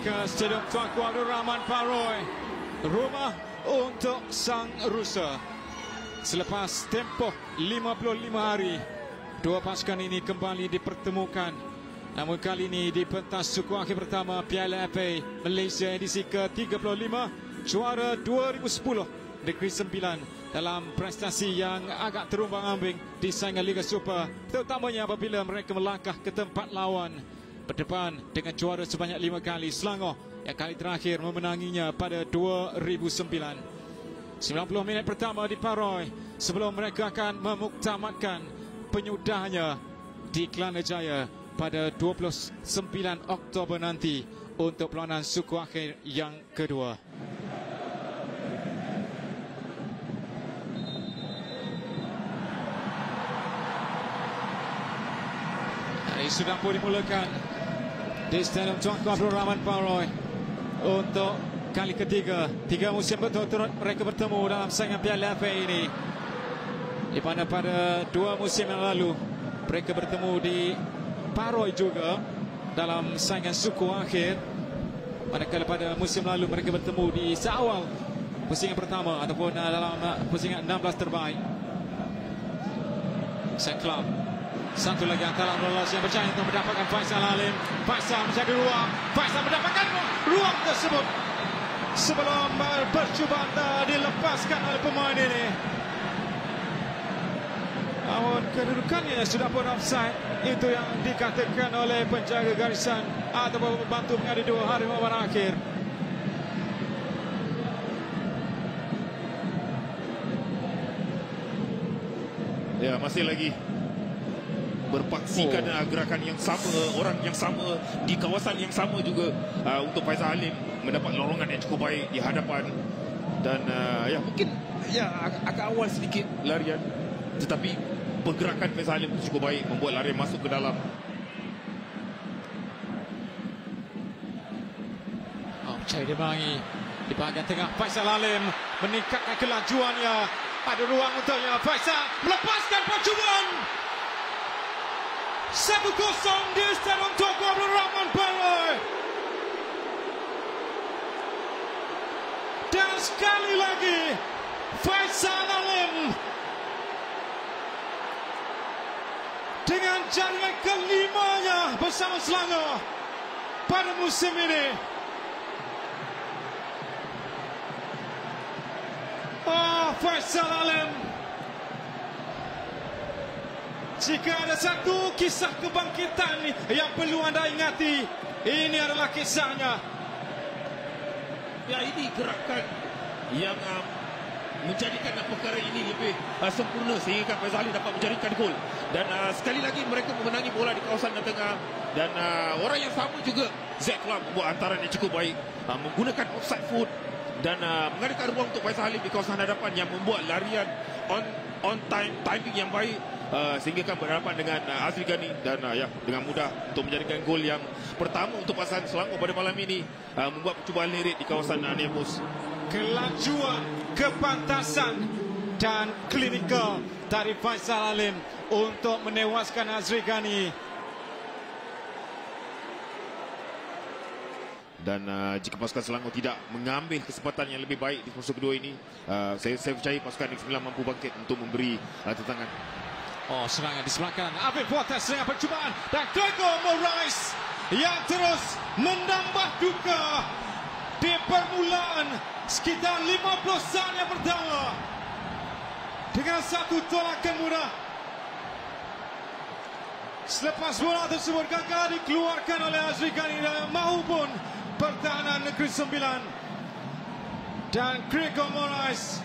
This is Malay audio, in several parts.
ke Stadium Tuanku Abdul Rahman Paroi, rumah untuk Sang Rusa. Selepas tempoh 55 hari, dua pasukan ini kembali dipertemukan. Namun kali ini di pentas suku akhir pertama Piala FA Malaysia edisi ke-35, juara 2010 Negeri Sembilan dalam prestasi yang agak terumbang-ambing di saingan Liga Super, terutamanya apabila mereka melangkah ke tempat lawan berdepan dengan juara sebanyak 5 kali, Selangor yang kali terakhir memenanginya pada 2009. 90 minit pertama di Paroi sebelum mereka akan memuktamadkan penyudahnya di Kelana Jaya pada 29 Oktober nanti untuk perlawanan suku akhir yang kedua. Hari sudah pun dimulakan di Stadium Tuanku Abdul Rahman Paroi untuk kali ketiga. 3 musim berturut-turut mereka bertemu dalam saingan Piala FA ini, di mana pada 2 musim yang lalu mereka bertemu di Paroi juga dalam saingan suku akhir, manakala pada musim lalu mereka bertemu di seawal pusingan pertama ataupun dalam pusingan 16 terbaik. St. Cloud, satu lagi antara lolos yang berjaya untuk mendapatkan Faisal Halim. Faisal menjadi ruang, Faisal mendapatkan ruang tersebut sebelum percubaan dilepaskan oleh pemain ini. Namun kedudukannya sudah pun offside. Itu yang dikatakan oleh penjaga garisan atau pembantu pengadu dua Harimau Berakhir. Ya, masih lagi berpaksikan gerakan yang sama, orang yang sama di kawasan yang sama juga untuk Faisal Halim mendapat lorongan yang cukup baik di hadapan. Dan ya mungkin ya agak awal sedikit larian, tetapi pergerakan Faisal Halim cukup baik membuat larian masuk ke dalam. Cari dibangi di bahagian tengah. Faisal Halim meningkatkan kelajuannya, ada ruang untuknya. Faisal melepaskan percubaan. 1-0 di Stadium Tuanku Abdul Rahman Paroi. Dan sekali lagi Faisal Halim dengan jaringan kelimanya bersama Selangor pada musim ini. Faisal Halim, jika ada satu kisah kebangkitan yang perlu anda ingati, ini adalah kisahnya. Ya, ini gerakan yang menjadikan perkara ini lebih sempurna sehingga Faisal Halim dapat menjadikan gol. Dan sekali lagi mereka memenangi bola di kawasan tengah. Dan orang yang sama juga, Zack Club, membuat hantaran yang cukup baik, menggunakan offside foot dan mengadakan ruang untuk Faisal Halim di kawasan hadapan yang membuat larian on time, timing yang baik, sehingga kan berhadapan dengan Azri Ghani dan ya dengan mudah untuk menjadikan gol yang pertama untuk pasangan Selangor pada malam ini, membuat percubaan lirik di kawasan Nemus. Kelajuan, kepantasan dan klinikal dari Faisal Halim untuk menewaskan Azri Ghani. Dan jika pasukan Selangor tidak mengambil kesempatan yang lebih baik di fase kedua ini, saya percaya pasukan Negeri Sembilan mampu bangkit untuk memberi tantangan. Serangan di sebelah kanan. Afif Fuertes dengan percubaan dan Gregor Moraes yang terus menambah duka di permulaan sekitar 50 saat yang pertama dengan satu tolakan mudah. Selepas bola tersebut gagal dikeluarkan oleh Azri Ghani maupun pertahanan Negeri Sembilan, dan Gregor Moraes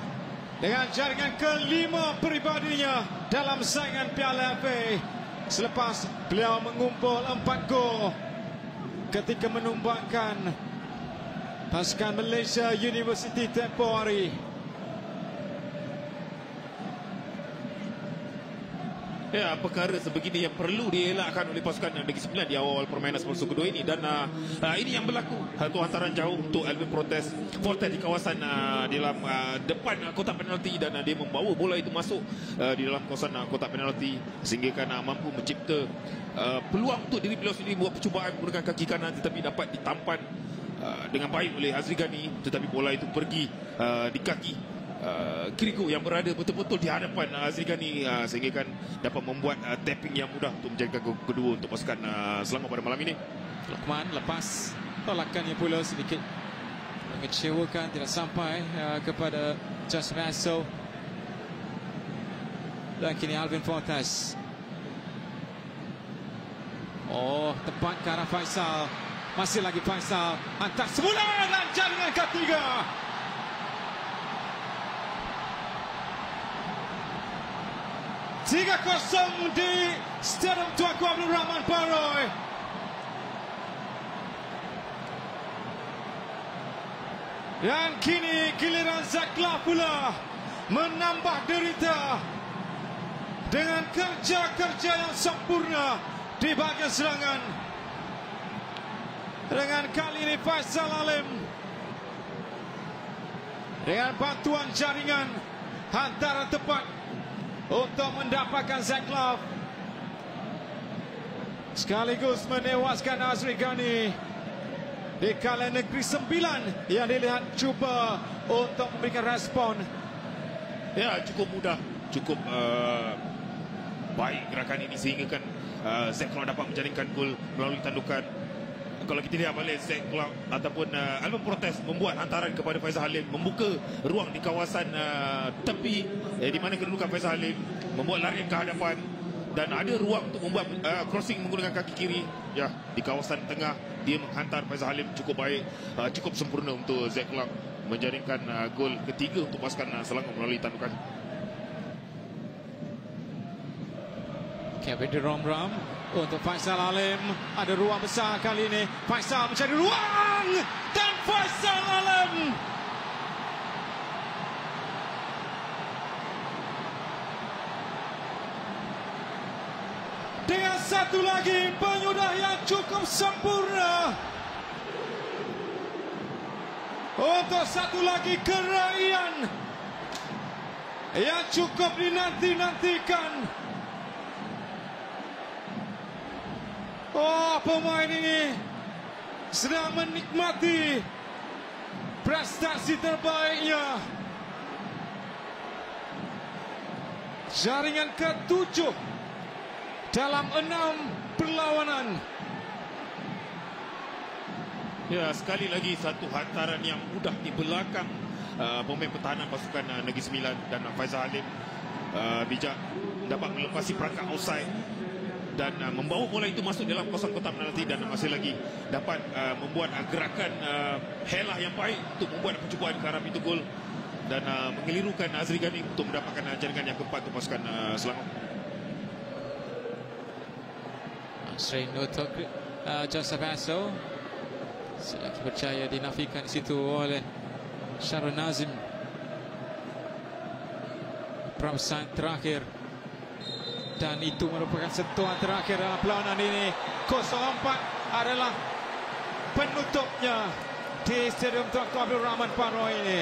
dengan jaringan kelima pribadinya dalam saingan Piala FA selepas beliau mengumpul 4 gol ketika menumbangkan pasukan Malaysia University tempoh hari. Ya, perkara sebegini yang perlu dielakkan oleh pasukan Negeri Sembilan di awal permainan fase kedua ini. Dan ini yang berlaku, satu hantaran jauh untuk Alvin Fortes di kawasan di dalam depan kotak penalti, dan dia membawa bola itu masuk di dalam kawasan kotak penalti sehingga kan mampu mencipta peluang untuk diri beliau sendiri buat percubaan menggunakan kaki kanan, tetapi dapat ditampan dengan baik oleh Azri Ghani, tetapi bola itu pergi di kaki Kirikou yang berada betul-betul di hadapan Azri Ghani, sehingga kan dapat membuat tapping yang mudah untuk menjadikan gol kedua untuk pasukan Selangor pada malam ini. Lokman lepas tolakannya pula sedikit mengecewakan, tidak sampai kepada Joseph Asso. Dan kini Alvin Fortes. Oh, tepat ke arah Faisal. Masih lagi Faisal. Hantar semula dan jaringan ketiga. Tiga 0 di Stadium Tuanku Abdul Rahman Paroy. Dan kini giliran Zaklah pula menambah derita dengan kerja-kerja yang sempurna di bahagian serangan. Dengan kali ini Faisal Alim dengan bantuan jaringan hantaran tepat untuk mendapatkan Zaklah, sekaligus menewaskan Azri Ghani di kala negeri 9 yang dilihat cuba untuk memberikan respon. Ya, cukup mudah, cukup baik gerakan ini sehingga kan Zaklah dapat menjaringkan gol melalui tandukan. Kalau kita lihat balik, Zaklah ataupun Alvin Fortes membuat hantaran kepada Faisal Halim, membuka ruang di kawasan tepi di mana kedudukan Faisal Halim, membuat larian ke hadapan dan ada ruang untuk membuat crossing menggunakan kaki kiri. Ya, di kawasan tengah dia menghantar Faisal Halim cukup baik, cukup sempurna untuk Zaklah menjaringkan gol ketiga untuk pasukan Selangor melalui tandukan. Kevin Romram untuk Faisal Alim. Ada ruang besar kali ini. Faisal mencari ruang dan Faisal Alim dengan satu lagi penyudah yang cukup sempurna untuk satu lagi keraian yang cukup dinanti-nantikan. Oh, pemain ini sedang menikmati prestasi terbaiknya. Jaringan ke-7 dalam 6 perlawanan. Ya, sekali lagi satu hantaran yang mudah di belakang pemain pertahanan pasukan Negeri Sembilan, dan Faisal Halim bijak dapat melepasi perangkap offside dan membawa bola itu masuk dalam kawasan kotak penalti, dan masih lagi dapat membuat gerakan helah yang baik untuk membuat percubaan ke arah pintu gol dan mengelirukan Azri Ghani untuk mendapatkan jaringan yang keempat untuk pasukan Selangor. Strain untuk Joseph Asso. Selagi percaya dinafikan di situ oleh Syarul Nazim. Perasaan terakhir, dan itu merupakan sentuhan terakhir dalam perlawanan ini. 0-4 adalah penutupnya di Stadium Tuanku Abdul Rahman Paroy ini.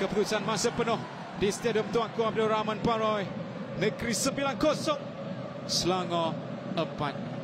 Keputusan masa penuh di Stadium Tuanku Abdul Rahman Paroy. Negeri 9-0, Selangor 4.